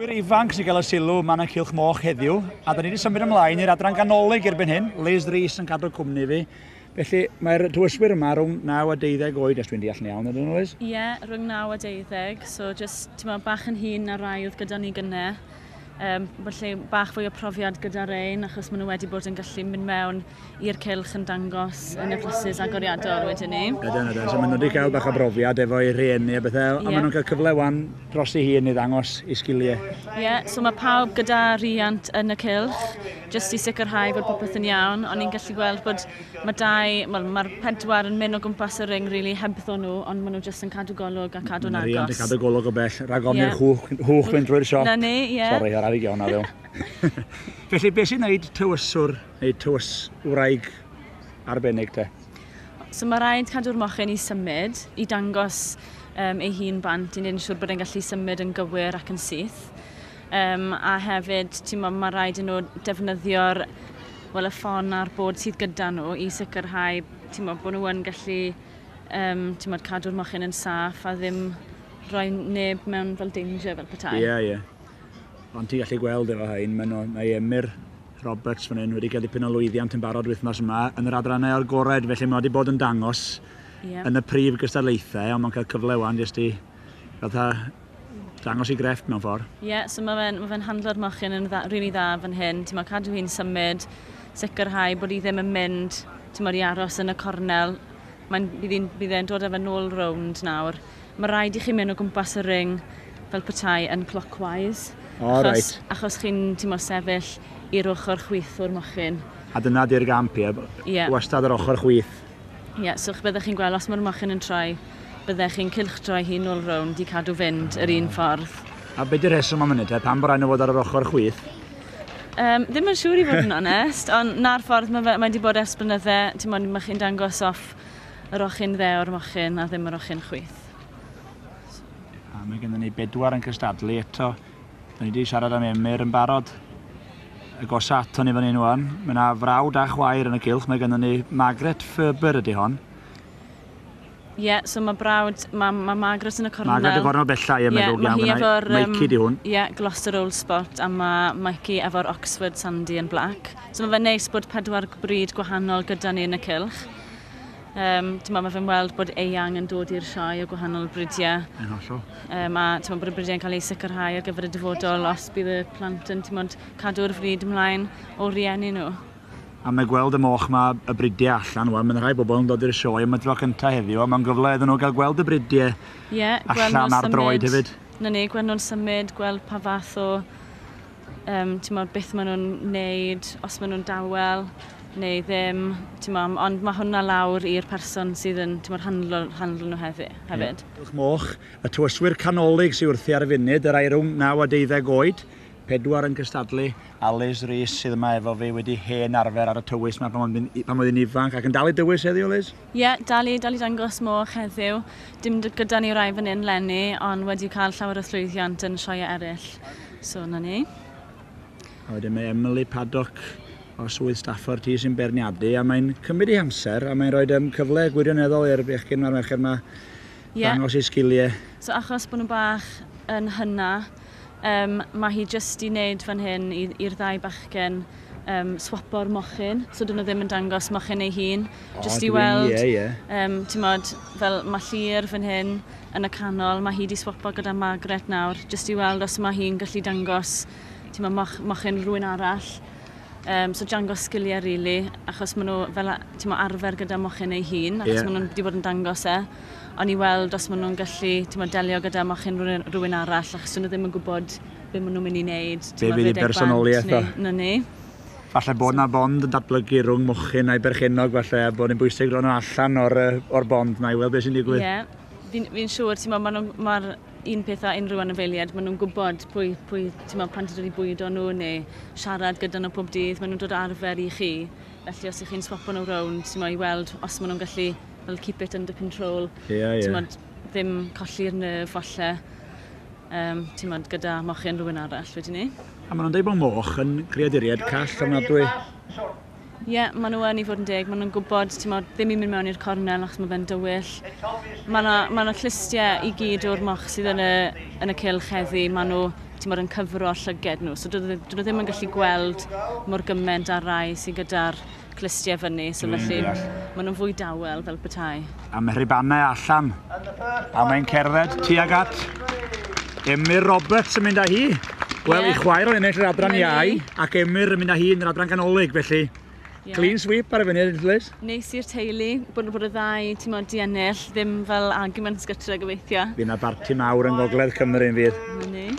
Wyr ifanc sy'n cael y sylw man y Cylch Moch heddiw, a da ni wedi symud ymlaen i'r adran ganolig erbyn hyn. Liz Rhys yn cadw cwmni fi. Felly mae'r tywyswyr yma rhwng 9 a 12 oed, os dwi'n deall yn iawn, ydyn nhw, Liz? Ie, rhwng 9 a 12, so just, ti'n meddwl, bach yn hun na rai oedd gyda ni gynne. Felly bach fwy o profiad gyda rein, achos maen nhw wedi bod yn gallu mynd mewn i'r cylch yn dangos yn y classes agoriadol wedyn ni. Ydyn, so maen nhw wedi cael bach o brofiad efo'i rhieni a bethau, a maen nhw'n cael cyfle wan dros ei hun i ddangos i sgiliau. Ie, so mae pawb gyda riant yn y cylch, jyst i sicrhau bod popeth yn iawn, ond ni'n gallu gweld bod mae'r 4 yn mynd o gwmpas y ring rili hebddo nhw, ond maen nhw jyst yn cadw golwg a cadw'n agos. Riant yn cadw golwg o bell, rhag ofni'r hwch fynd drwy'r siop. Na ni, ie. Sori, aradig iawn a ddew. Felly, beth sy'n gwneud tywyswr, neu tywyswraig arbennig te? So mae rhaid cadw'r mochyn i symud, i dangos ei hun bant, i wneud yn siŵr bod e'n gallu symud yn gywir ac yn syth. A hefyd, mae rhaid yn nhw defnyddio'r y ffon a'r bod sydd gyda nhw i sicrhau bod nhw yn gallu cadw'r mochyn yn saff a ddim rhoi neb mewn fel danger fel petai. Ie. Ond ti'n gallu gweld efo hyn, mae Emyr Roberts fan hyn wedi cael dipyn o lwyddiant yn barod wythnos yma yn yr adrannau o'r gored, felly mae wedi bod yn dangos yn y prif gystadlaethau, ond mae'n cael cyfle wan jyst i dangos i grefft mewn ffordd. Ie, so mae fe'n handlo'r mochyn yn rili dda fan hyn. Ti'n cadw hi'n symud, sicrhau bod hi ddim yn mynd i aros yn y cornel. Bydd e'n dod efo nôl rownd nawr. Mae rhaid i chi mynd o gwmpas y ring fel petai yn clockwise. Achos chi'n sefyll i'r ochr chwith o'r mochyn. A dyna di'r gamp, wastad yr ochr chwith. Ie, so byddech chi'n gweld, os mae'r mochyn yn troi, byddech chi'n cylchdroi hi nôl rownd i cadw fynd yr un ffordd. A beth yw'r rheswm am hynny te? Pam bod rhaid nhw fod ar yr ochr chwith? Ddim yn siŵr i fod yn onest, ond na'r ffordd mae wedi bod ers blynyddau, mae chi'n dangos off yr ochyn dde o'r mochyn a ddim yr ochyn chwith. A mae gennym ni 4 yn cystadlu eto. Da ni wedi siarad am Emyr yn barod. Y gosat hwn i fan hyn wan. Mae yna frawd a chwaer yn y cylch. Mae gennym ni Margaret Ferber ydi hon. Ie, so mae brawd, mae Margaret yn y cornel. Margaret y cornel bella, ie, mae'n ddrwg iawn. Mikey di hwn. Ie, Gloucester Old Spot, a mae Mikey efo'r Oxford Sandy yn black. So mae fe'n neis bod 4 bryd gwahanol gyda ni yn y cylch. Mae fe'n weld bod eang yn dod i'r sioe o gwahanol brydiau. Yn hollol. A bod y brydiau'n cael ei sicrhau ar gyfer y dyfodol os bydd y plant yn cadw'r fryd ymlaen o rieni nhw. A mae gweld y moch mae y brydiau allan, mae'n rhai bobl yn dod i'r sioe am y tro cyntaf heddiw, a mae'n gyfle iddyn nhw gael gweld y brydiau allan ar droed hefyd. Na ni, gweld nhw'n symud, gweld pa fath o beth maen nhw'n neud, os maen nhw'n dawel neu ddim, ond mae hwnna lawr i'r person sydd yn handlo nhw hefyd. Cylch Moch, y tywyswyr canolig sydd wrthi ar y funud, yr rhwng 9 a 12 oed, 4 yn cystadlu, a Liz Rhys sydd yma efo fi wedi hen arfer ar y tywys yma pan oedd hi'n ifanc, ac yn dal i dywys heddiw, Liz? Ie, dal i dangos moch heddiw. Dim gyda ni rai fan hyn lenni, ond wedi cael llawer o llwyddiant yn sioe eraill. So, na ni. A wedyn mae Emily Paddock o swydd Stafford ti sy'n berniadu, a mae'n cymryd ei amser, a mae'n rhoi cyfle gwirioneddol i'r bechgyn mae'r merched yma dangos ei sgiliau. So achos bod nhw bach yn hynna, mae hi jyst i wneud fan hyn i'r 2 bachgen swapo'r mochyn, so dyn nhw ddim yn dangos mochyn ei hun, jyst i weld, fel mae Llyr fan hyn yn y canol, mae hi wedi swapo gyda Margaret nawr, jyst i weld os mae hi'n gallu dangos mochyn rhywun arall. So dangos sgiliau rili, achos maen nhw fel arfer gyda mochyn ei hun, achos maen nhw wedi bod yn dangos ond i weld os maen nhw'n gallu delio gyda mochyn rhywun arall, achos nhw ddim yn gwybod beth maen nhw'n mynd i wneud. Be fydd i bersonoliaeth o? Na ni. Falle bod yna bond yn datblygu rhwng mochyn a'i berchenog, falle bod yn bwysig rhan nhw allan o'r bond na i weld beth sy'n digwydd. Ie, fi'n siŵr, mae'r un peth a unrhyw anifeiliad, maen nhw'n gwybod pwy pan ti'n dod i bwydo nhw neu siarad gyda nhw pob dydd, maen nhw'n dod arfer i chi. Felly os ych chi'n swapo nhw rownd, i weld os maen nhw'n gallu keep it under control. Ddim colli'r nerf falle, gyda mochyn rhywun arall wedyn ni. A maen nhw'n dweud bod moch yn creaduriad call ofnadwy. Ie, maen nhw yn i fod yn deg. Maen nhw'n gwybod, ddim i mynd mewn i'r cornel achos mae fe'n dywyll. Mae yna clustiau i gyd o'r moch sydd yn y cylch heddi. Maen nhw ti'n yn cyfro llyged nhw. So dyn nhw ddim yn gallu gweld mor gymaint ar rai sydd gyda'r clistiau fyny. So felly maen nhw'n fwy dawel fel petai. A mae Ribannau allan. A mae'n cerdded tuag at Emyr Roberts yn mynd â hi. Wel, i chwaer o'n ennill yr adran iau, ac Emyr yn mynd â hi yn yr adran canolig, felly clean sweep ar y funud, Liz. Neis i'r teulu, bod y ddau tîm di ennill, ddim fel arguments gytra gobeithio. Fydd yna barti mawr yn Gogledd Cymru yn fydd. Ni.